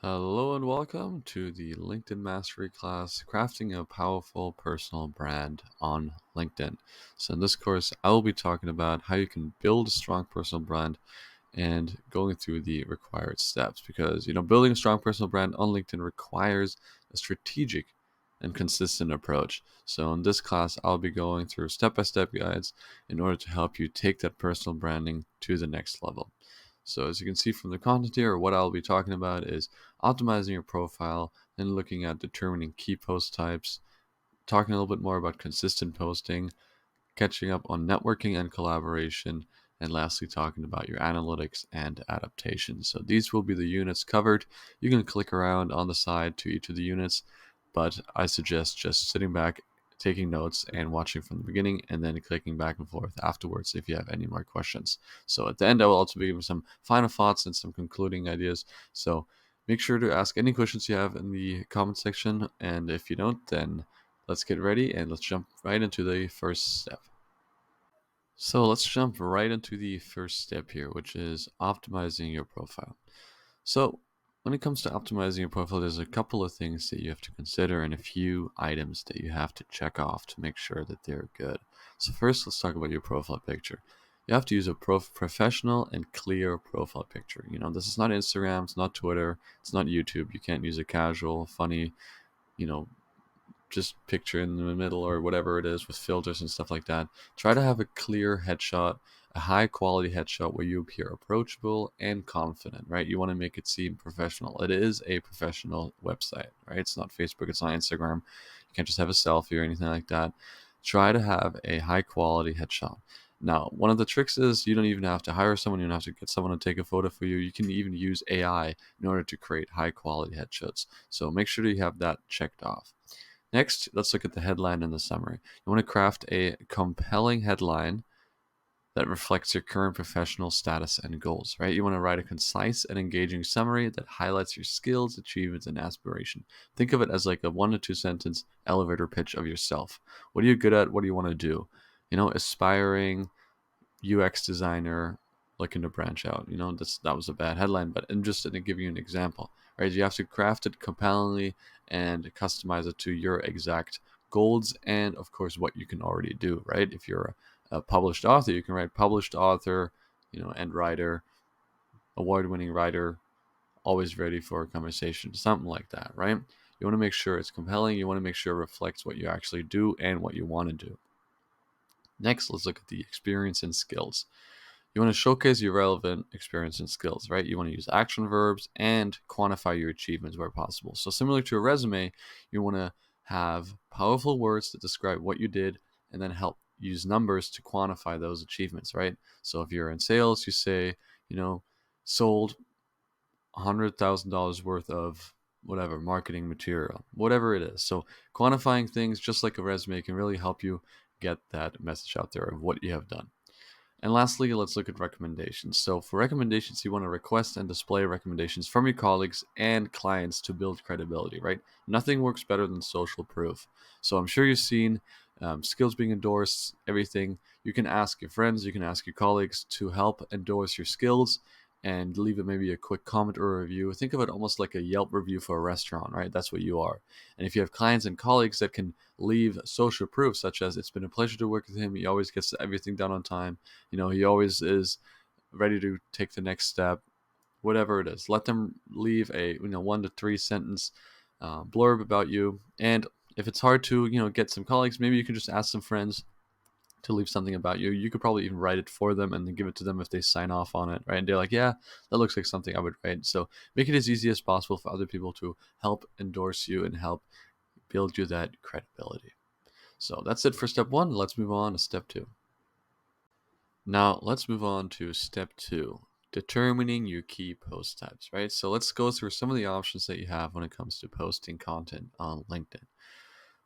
Hello and welcome to the LinkedIn Mastery class, Crafting a Powerful Personal Brand on LinkedIn. So in this course, I will be talking about how you can build a strong personal brand and going through the required steps because, building a strong personal brand on LinkedIn requires a strategic and consistent approach. So in this class, I'll be going through step-by-step guides in order to help you take that personal branding to the next level. So as you can see from the content here, what I'll be talking about is optimizing your profile, then looking at determining key post types, talking a little bit more about consistent posting, catching up on networking and collaboration, and lastly, talking about your analytics and adaptation. So these will be the units covered. You can click around on the side to each of the units, but I suggest just sitting back, taking notes, and watching from the beginning, and then clicking back and forth afterwards if you have any more questions. So at the end, I will also be giving some final thoughts and some concluding ideas. So make sure to ask any questions you have in the comment section, and if you don't, then let's get ready and let's jump right into the first step. So let's jump right into the first step here, which is optimizing your profile. So when it comes to optimizing your profile, there's a couple of things that you have to consider and a few items that you have to check off to make sure that they're good. So first, let's talk about your profile picture. You have to use a professional and clear profile picture. This is not Instagram, it's not Twitter, it's not YouTube. You can't use a casual, funny, you know, just picture in the middle or whatever it is with filters and stuff like that. Try to have a clear headshot, a high quality headshot where you appear approachable and confident, right? You want to make it seem professional. It is a professional website, right? It's not Facebook, it's not Instagram. You can't just have a selfie or anything like that. Try to have a high quality headshot. Now, one of the tricks is you don't even have to hire someone, you don't have to get someone to take a photo for you. You can even use AI in order to create high quality headshots. So make sure that you have that checked off. Next, let's look at the headline and the summary. You want to craft a compelling headline that reflects your current professional status and goals, right? You want to write a concise and engaging summary that highlights your skills, achievements, and aspiration. Think of it as like a 1 to 2 sentence elevator pitch of yourself. What are you good at? What do you want to do? Aspiring UX designer looking to branch out. That was a bad headline, but I'm just going to give you an example, right? You have to craft it compellingly and customize it to your exact goals and, of course, what you can already do, right? If you're a published author, you can write published author, and writer, award-winning writer, always ready for a conversation, something like that, right? You want to make sure it's compelling. You want to make sure it reflects what you actually do and what you want to do. Next, let's look at the experience and skills. You want to showcase your relevant experience and skills, right? You want to use action verbs and quantify your achievements where possible. So, similar to a resume, you want to have powerful words that describe what you did and then help use numbers to quantify those achievements, right? So, if you're in sales, you say, sold $100,000 worth of whatever marketing material, whatever it is. So, quantifying things just like a resume can really help you get that message out there of what you have done. And lastly, let's look at recommendations. So for recommendations, you want to request and display recommendations from your colleagues and clients to build credibility, right? Nothing works better than social proof. So I'm sure you've seen skills being endorsed, everything. You can ask your friends, you can ask your colleagues to help endorse your skills and leave it maybe a quick comment or a review. Think of it almost like a Yelp review for a restaurant, right? That's what you are. And if you have clients and colleagues that can leave social proof, such as it's been a pleasure to work with him, he always gets everything done on time, he always is ready to take the next step, whatever it is. Let them leave a 1 to 3 sentence blurb about you. And if it's hard to get some colleagues, maybe you can just ask some friends to leave something about you. You could probably even write it for them and then give it to them if they sign off on it, right? And they're like, yeah, that looks like something I would write. So make it as easy as possible for other people to help endorse you and help build you that credibility. So that's it for step one. Let's move on to step two. Now, let's move on to step two, determining your key post types, right? So let's go through some of the options that you have when it comes to posting content on LinkedIn.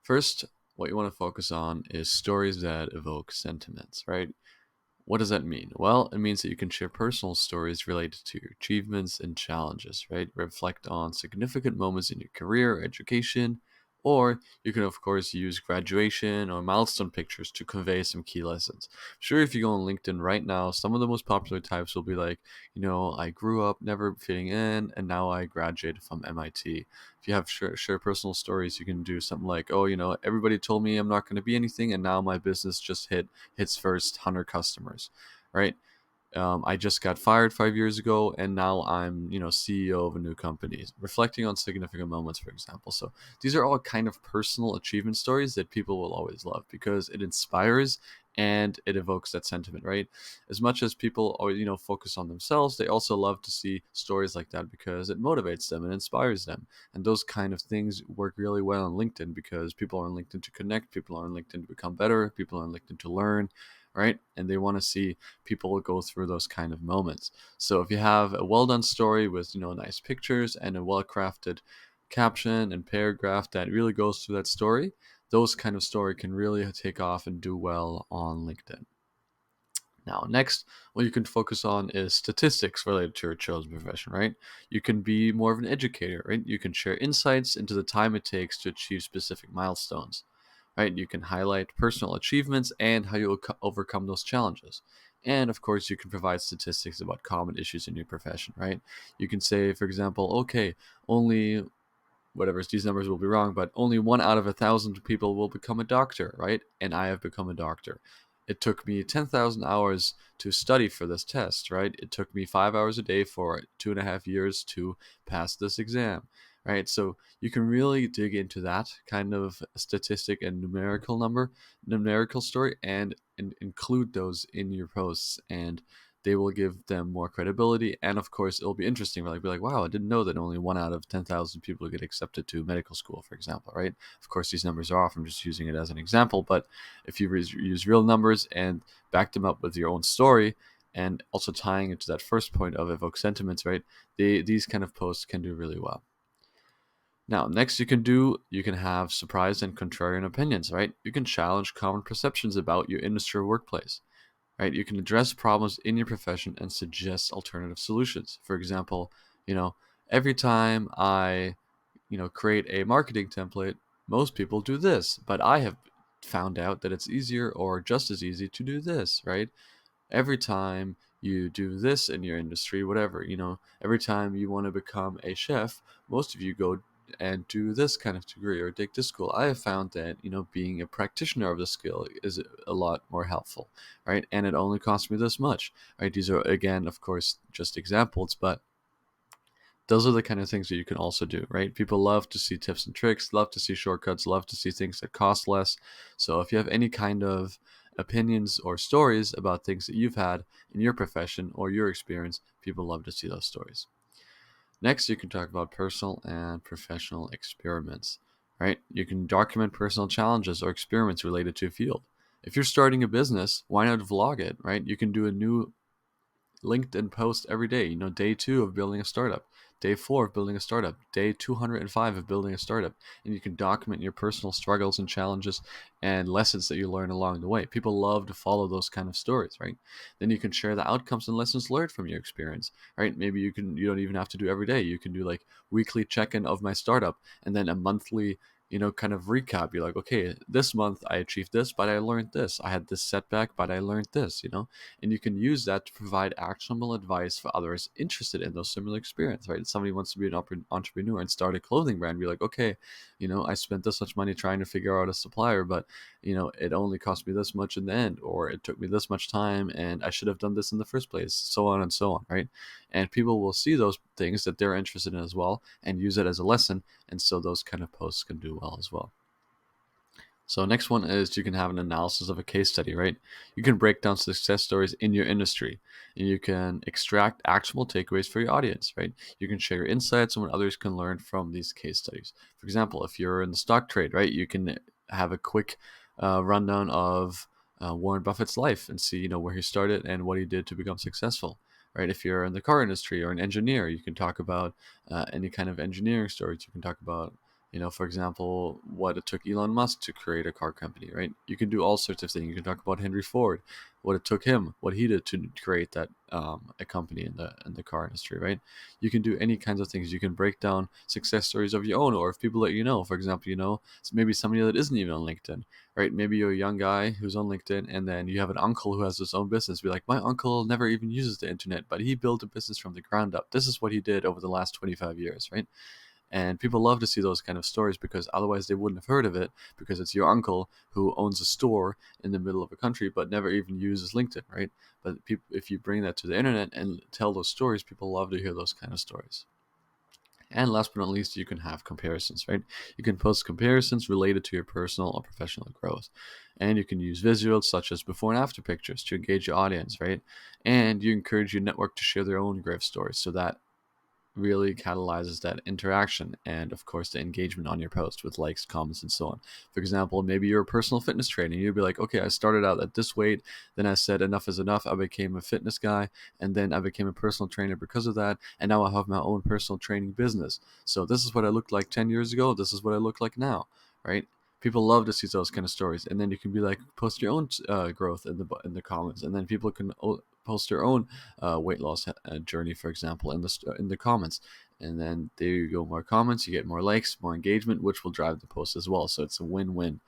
First, what you want to focus on is stories that evoke sentiments, right? What does that mean? Well, it means that you can share personal stories related to your achievements and challenges, right? Reflect on significant moments in your career, education, Or you can, of course, use graduation or milestone pictures to convey some key lessons. Sure, if you go on LinkedIn right now, some of the most popular types will be like, I grew up never fitting in, and now I graduated from MIT. If you have share personal stories, you can do something like, oh, everybody told me I'm not going to be anything, and now my business just hit its first 100 customers, right? I just got fired 5 years ago, and now I'm, CEO of a new company. Reflecting on significant moments, for example. So these are all kind of personal achievement stories that people will always love because it inspires and it evokes that sentiment, right? As much as people always, focus on themselves, they also love to see stories like that because it motivates them and inspires them. And those kind of things work really well on LinkedIn because people are on LinkedIn to connect, people are on LinkedIn to become better, people are on LinkedIn to learn, right? And they want to see people go through those kind of moments. So if you have a well done story with nice pictures and a well crafted caption and paragraph that really goes through that story, those kind of story can really take off and do well on LinkedIn. Now, next, what you can focus on is statistics related to your chosen profession, right? You can be more of an educator, right? You can share insights into the time it takes to achieve specific milestones, right? You can highlight personal achievements and how you overcome those challenges. And of course, you can provide statistics about common issues in your profession, right? You can say, for example, okay, only whatever, these numbers will be wrong, but only 1 out of 1,000 people will become a doctor, right? And I have become a doctor. It took me 10,000 hours to study for this test, right? It took me 5 hours a day for 2.5 years to pass this exam, right? So you can really dig into that kind of statistic and numerical story, and include those in your posts, and they will give them more credibility. And of course, it'll be interesting. Like, be like, wow, I didn't know that only 1 out of 10,000 people get accepted to medical school, for example, right? Of course, these numbers are off. I'm just using it as an example. But if you use real numbers and back them up with your own story, and also tying it to that first point of evoke sentiments, right? These kind of posts can do really well. Now, next you can have surprise and contrarian opinions, right? You can challenge common perceptions about your industry or workplace, right? You can address problems in your profession and suggest alternative solutions. For example, you know, every time I, create a marketing template, most people do this, but I have found out that it's easier or just as easy to do this, right? Every time you do this in your industry, whatever, every time you want to become a chef, most of you go and do this kind of degree or take this school. I have found that, being a practitioner of the skill is a lot more helpful, right? And it only costs me this much, right? These are, again, of course, just examples, but those are the kind of things that you can also do, right? People love to see tips and tricks, love to see shortcuts, love to see things that cost less. So if you have any kind of opinions or stories about things that you've had in your profession or your experience, people love to see those stories. Next, you can talk about personal and professional experiments, right? You can document personal challenges or experiments related to a field. If you're starting a business, why not vlog it, right? You can do a new LinkedIn post every day. Day 2 of building a startup, day 4 of building a startup, day 205 of building a startup. And you can document your personal struggles and challenges and lessons that you learn along the way. People love to follow those kind of stories, right? Then you can share the outcomes and lessons learned from your experience, right? Maybe you don't even have to do every day. You can do like weekly check-in of my startup, and then a monthly kind of recap. You're like, okay, this month I achieved this, but I learned this. I had this setback, but I learned this, and you can use that to provide actionable advice for others interested in those similar experience, right? If somebody wants to be an entrepreneur and start a clothing brand, be like, okay, I spent this much money trying to figure out a supplier, but it only cost me this much in the end, or it took me this much time and I should have done this in the first place, so on and so on, right? And people will see those things that they're interested in as well and use it as a lesson, and so those kind of posts can do well as well. So next one is you can have an analysis of a case study, right? You can break down success stories in your industry, and you can extract actionable takeaways for your audience, right? You can share your insights on what others can learn from these case studies. For example, if you're in the stock trade, right, you can have a quick rundown of Warren Buffett's life and see, where he started and what he did to become successful. Right, if you're in the car industry or an engineer, you can talk about any kind of engineering stories. You can talk about For example, what it took Elon Musk to create a car company, right? You can do all sorts of things. You can talk about Henry Ford, what it took him, what he did to create that a company in the car industry, right? You can do any kinds of things. You can break down success stories of your own, or of people that you know. For example, maybe somebody that isn't even on LinkedIn, right? Maybe you're a young guy who's on LinkedIn, and then you have an uncle who has his own business. Be like, my uncle never even uses the internet, but he built a business from the ground up. This is what he did over the last 25 years, right? And people love to see those kind of stories because otherwise they wouldn't have heard of it, because it's your uncle who owns a store in the middle of a country but never even uses LinkedIn, right? But if you bring that to the internet and tell those stories, people love to hear those kind of stories. And last but not least, you can have comparisons, right? You can post comparisons related to your personal or professional growth. And you can use visuals such as before and after pictures to engage your audience, right? And you encourage your network to share their own growth stories so that really catalyzes that interaction and of course the engagement on your post with likes, comments, and so on. For example, maybe you're a personal fitness trainer. You'd be like, okay, I started out at this weight, then I said enough is enough, I became a fitness guy, and then I became a personal trainer because of that, and now I have my own personal training business. So this is what I looked like 10 years ago, this is what I look like now, right? People love to see those kind of stories, and then you can be like, post your own growth in the comments, and then people can post their own weight loss journey, for example, in the comments. And then there you go, more comments, you get more likes, more engagement, which will drive the post as well. So it's a win-win.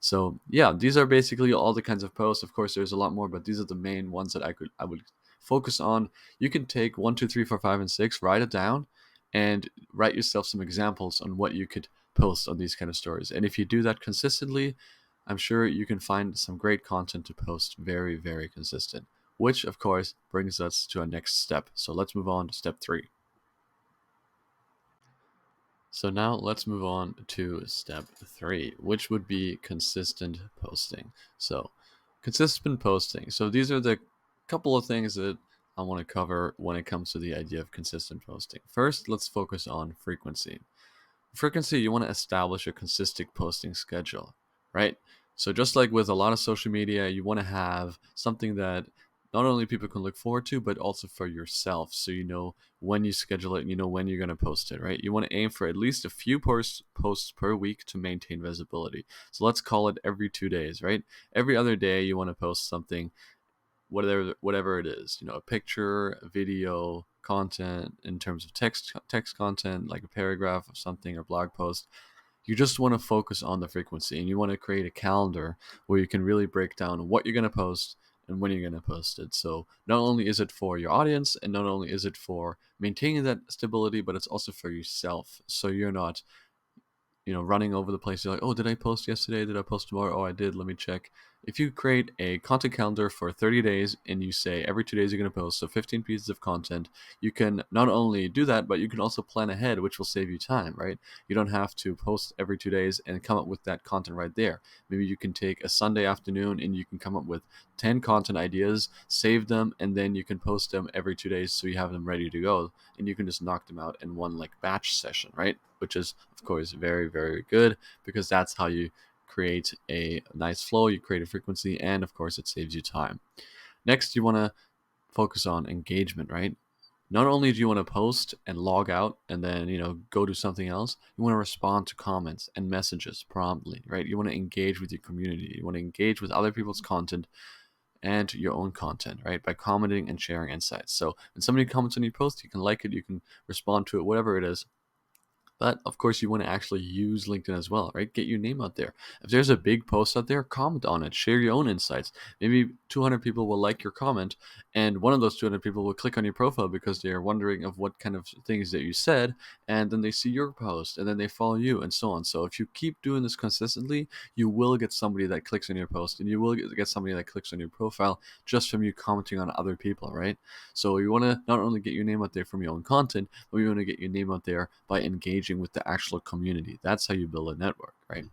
So yeah, these are basically all the kinds of posts. Of course, there's a lot more, but these are the main ones that I would focus on. You can take 1, 2, 3, 4, 5, and 6, write it down, and write yourself some examples on what you could post on these kind of stories. And if you do that consistently, I'm sure you can find some great content to post very, very consistent. Which, of course, brings us to our next step. So let's move on to step 3. So now let's move on to step 3, which would be consistent posting. So, consistent posting. So these are the couple of things that I want to cover when it comes to the idea of consistent posting. First, let's focus on frequency. Frequency, you want to establish a consistent posting schedule, right? So just like with a lot of social media, you want to have something that not only people can look forward to, but also for yourself. So you know when you schedule it and you know when you're going to post it, right? You want to aim for at least a few posts per week to maintain visibility. So let's call it every 2 days, right? Every other day, you want to post something, whatever it is, a picture, a video, content in terms of text content, like a paragraph of something or blog post. You just want to focus on the frequency, and you want to create a calendar where you can really break down what you're going to post and when you're going to post it. So not only is it for your audience, and not only is it for maintaining that stability, but it's also for yourself, so you're not running over the place. You're like, oh, did I post yesterday? Did I post tomorrow? Oh, I did. Let me check. If you create a content calendar for 30 days and you say every 2 days you're going to post, so 15 pieces of content, you can not only do that, but you can also plan ahead, which will save you time, right? You don't have to post every 2 days and come up with that content right there. Maybe you can take a Sunday afternoon and you can come up with 10 content ideas, save them, and then you can post them every 2 days so you have them ready to go, and you can just knock them out in one like batch session, right? Which is, of course, very, very good, because that's how you create a nice flow, you create a frequency, and of course it saves you time. Next, you want to focus on engagement, right? Not only do you want to post and log out and then go do something else, you want to respond to comments and messages promptly, right? You want to engage with your community, you want to engage with other people's content and your own content, right? By commenting and sharing insights. So when somebody comments on your post, you can like it, you can respond to it, whatever it is. But of course, you want to actually use LinkedIn as well, right? Get your name out there. If there's a big post out there, comment on it, share your own insights. Maybe 200 people will like your comment, and one of those 200 people will click on your profile because they are wondering of what kind of things that you said, and then they see your post, and then they follow you, and so on. So if you keep doing this consistently, you will get somebody that clicks on your post, and you will get somebody that clicks on your profile just from you commenting on other people, right? So you want to not only get your name out there from your own content, but you want to get your name out there by engaging with the actual community. That's how you build a network, right?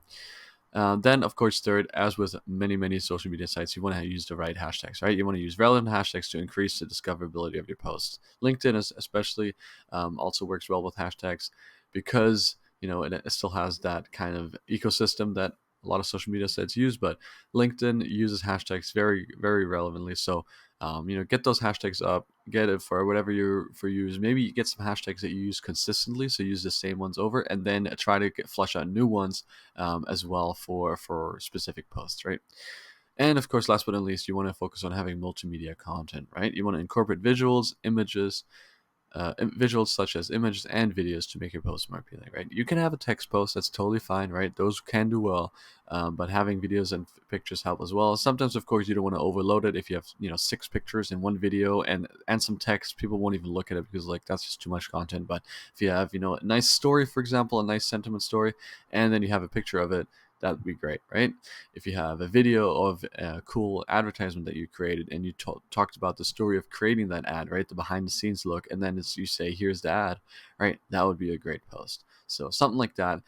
Then, of course, third, as with many, many social media sites, you want to use the right hashtags, right? You want to use relevant hashtags to increase the discoverability of your posts. LinkedIn especially also works well with hashtags because, it still has that kind of ecosystem that a lot of social media sites use, but LinkedIn uses hashtags very, very relevantly. So Get those hashtags up, get it for whatever you're for use. Maybe get some hashtags that you use consistently, so use the same ones over, and then try to flush out new ones as well for specific posts, right? And of course, last but not least, you want to focus on having multimedia content, right? You want to incorporate visuals such as images and videos to make your post more appealing, right? You can have a text post, that's totally fine, right? Those can do well, but having videos and pictures help as well. Sometimes, of course, you don't want to overload it. If you have 6 pictures in one video and some text, people won't even look at it because like that's just too much content. But if you have a nice story, for example, a nice sentiment story, and then you have a picture of it, that would be great, right? If you have a video of a cool advertisement that you created and you talked about the story of creating that ad, right? The behind the scenes look, and then you say, here's the ad, right? That would be a great post. So something like that.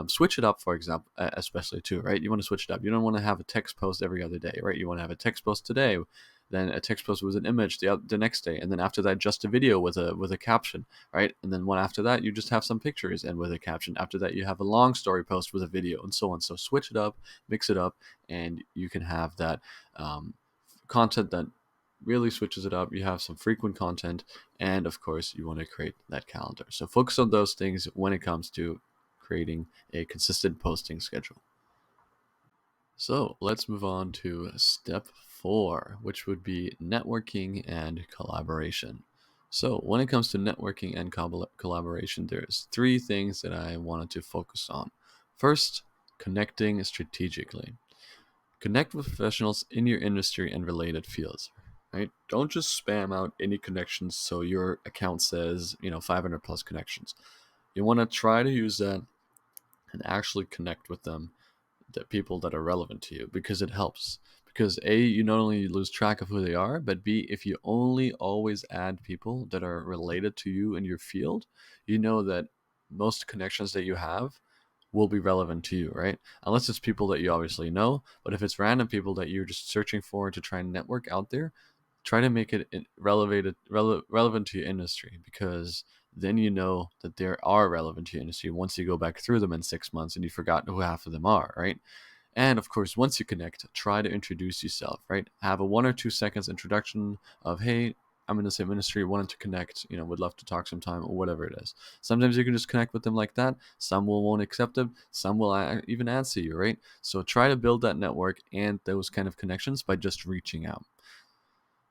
Switch it up, for example, especially too, right? You want to switch it up. You don't want to have a text post every other day, right? You want to have a text post today, then a text post with an image the next day, and then after that just a video with a caption, right? And then one after that you just have some pictures and with a caption. After that you have a long story post with a video, and so on. So switch it up, mix it up, and you can have that content that really switches it up. You have some frequent content, and of course you want to create that calendar. So focus on those things when it comes to creating a consistent posting schedule. So let's move on to step 4, which would be networking and collaboration. So when it comes to networking and collaboration, there's 3 things that I wanted to focus on. First, connecting strategically. Connect with professionals in your industry and related fields, right? Don't just spam out any connections so your account says, 500 plus connections. You want to try to use that and actually connect with them, the people that are relevant to you, because it helps. Because A, you not only lose track of who they are, but B, if you only always add people that are related to you in your field, you know that most connections that you have will be relevant to you, right? Unless it's people that you obviously know. But if it's random people that you're just searching for to try and network out there, try to make it relevant to your industry, because then you know that they are relevant to your industry once you go back through them in 6 months and you forgot who half of them are, right? And of course, once you connect, try to introduce yourself, right? Have a 1 or 2 seconds introduction of, hey, I'm in the same industry, wanted to connect, would love to talk sometime, or whatever it is. Sometimes you can just connect with them like that. Some won't accept them. Some will even answer you, right? So try to build that network and those kind of connections by just reaching out.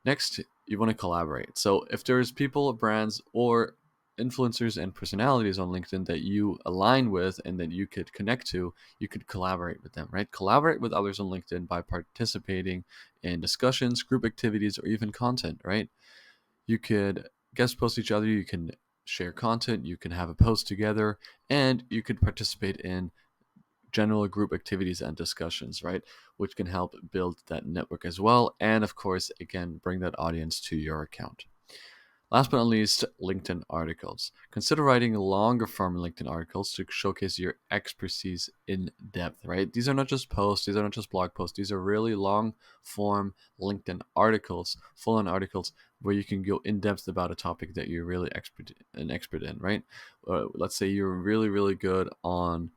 Next, you want to collaborate. So if there's people, brands, or influencers and personalities on LinkedIn that you align with and that you could connect to, you could collaborate with them, right? Collaborate with others on LinkedIn by participating in discussions, group activities, or even content, right? You could guest post each other, you can share content, you can have a post together, and you could participate in general group activities and discussions, right? Which can help build that network as well. And of course, again, bring that audience to your account. Last but not least, LinkedIn articles. Consider writing longer form LinkedIn articles to showcase your expertise in depth, right? These are not just posts, these are not just blog posts, these are really long form LinkedIn articles, full on articles where you can go in depth about a topic that you're really an expert in, right? Let's say you're really, really good on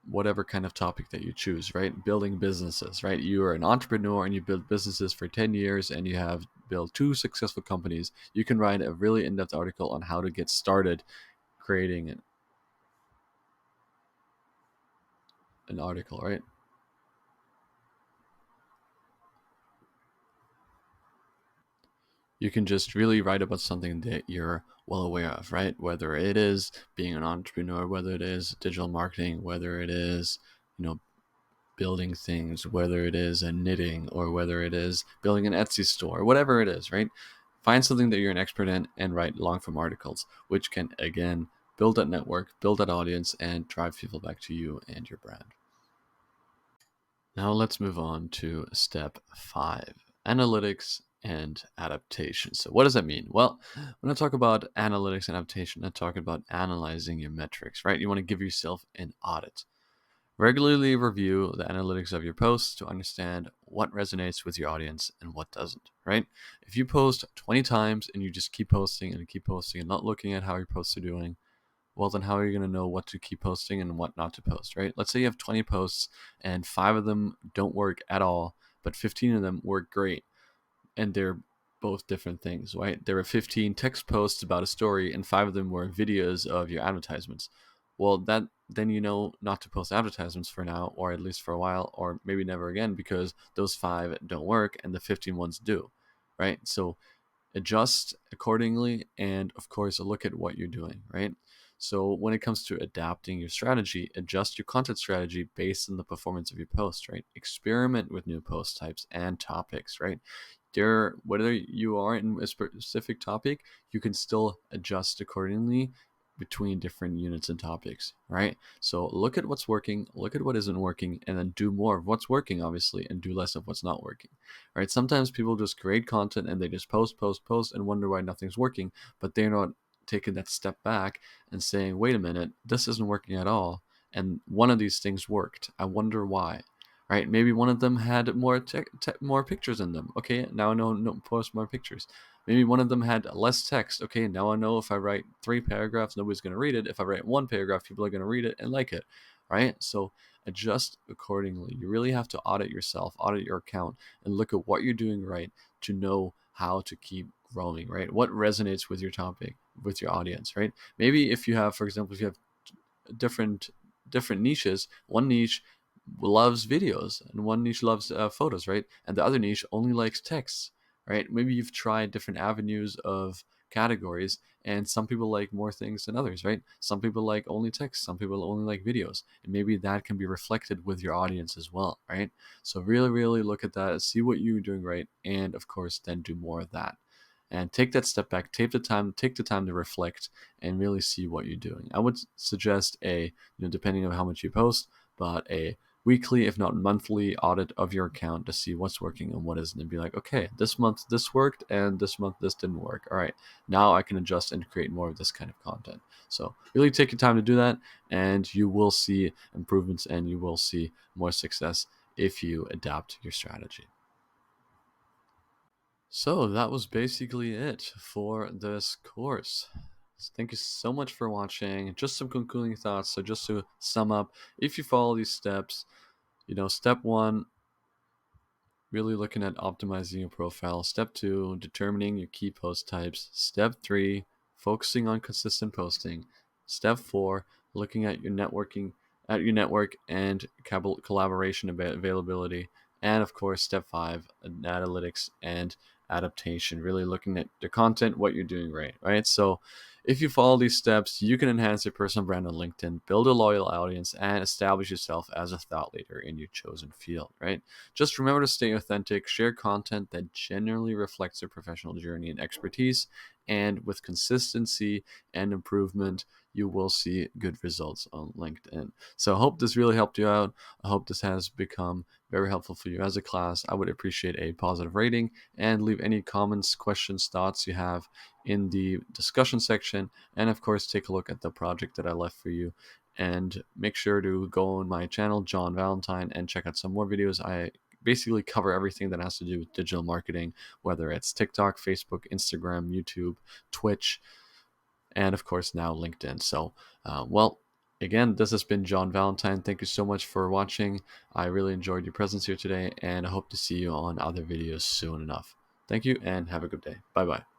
whatever kind of topic that you choose, right? Building businesses, right? You are an entrepreneur and you build businesses for 10 years and you have built 2 successful companies. You can write a really in-depth article on how to get started creating an article, right? You can just really write about something that you're well aware of, right? Whether it is being an entrepreneur, whether it is digital marketing, whether it is, building things, whether it is a knitting or whether it is building an Etsy store, whatever it is, right? Find something that you're an expert in and write long form articles, which can again build that network, build that audience, and drive people back to you and your brand. Now let's move on to step 5, analytics and adaptation. So what does that mean? Well, when I talk about analytics and adaptation, I'm talking about analyzing your metrics, right? You want to give yourself an audit. Regularly review the analytics of your posts to understand what resonates with your audience and what doesn't, right? If you post 20 times and you just keep posting and not looking at how your posts are doing, well, then how are you going to know what to keep posting and what not to post, right? Let's say you have 20 posts and 5 of them don't work at all, but 15 of them work great. and they're both different things, right? There were 15 text posts about a story, and 5 of them were videos of your advertisements. Well, that then you know not to post advertisements for now, or at least for a while, or maybe never again, because those 5 don't work and the 15 ones do, right? So adjust accordingly, and of course look at what you're doing, right? So when it comes to adapting your strategy, adjust your content strategy based on the performance of your post, right? Experiment with new post types and topics, right? There, whether you are in a specific topic, you can still adjust accordingly between different units and topics, right? So look at what's working, look at what isn't working, and then do more of what's working, obviously, and do less of what's not working, right? Sometimes people just create content and they just post and wonder why nothing's working, but they're not taking that step back and saying, wait a minute, this isn't working at all, and one of these things worked. I wonder why, right? Maybe one of them had more pictures in them. Okay, now I know no post more pictures. Maybe one of them had less text. Okay, now I know if I write 3 paragraphs, nobody's going to read it. If I write 1 paragraph, people are going to read it and like it, right? So adjust accordingly. You really have to audit yourself, audit your account, and look at what you're doing right to know how to keep growing, right? What resonates with your topic, with your audience, right? Maybe if you have, for example, if you have different niches, one niche loves videos and one niche loves photos, right? And the other niche only likes texts, right? Maybe you've tried different avenues of categories, and some people like more things than others, right? Some people like only text, some people only like videos, and maybe that can be reflected with your audience as well, right? So really look at that, see what you're doing right, and of course then do more of that, and take that step back, take the time to reflect and really see what you're doing. I would suggest depending on how much you post, but a weekly, if not monthly, audit of your account to see what's working and what isn't, and be like, okay, this month this worked and this month this didn't work. All right, now I can adjust and create more of this kind of content. So really take your time to do that, and you will see improvements and you will see more success if you adapt your strategy. So that was basically it for this course. Thank you so much for watching. Just some concluding thoughts. So just to sum up, if you follow these steps, step 1, really looking at optimizing your profile. Step 2, determining your key post types. Step 3, focusing on consistent posting. Step 4, looking at your network and collaboration availability. And of course, step 5, analytics and adaptation, really looking at the content, what you're doing right? So if you follow these steps, you can enhance your personal brand on LinkedIn, build a loyal audience, and establish yourself as a thought leader in your chosen field, right? Just remember to stay authentic, share content that genuinely reflects your professional journey and expertise, and with consistency and improvement, you will see good results on LinkedIn. So I hope this really helped you out. I hope this has become very helpful for you as a class. I would appreciate a positive rating, and leave any comments, questions, thoughts you have in the discussion section. And of course, take a look at the project that I left for you. And make sure to go on my channel, John Valentine, and check out some more videos. I basically cover everything that has to do with digital marketing, whether it's TikTok, Facebook, Instagram, YouTube, Twitch, and of course now LinkedIn. So, again, this has been John Valentine. Thank you so much for watching. I really enjoyed your presence here today, and I hope to see you on other videos soon enough. Thank you, and have a good day. Bye-bye.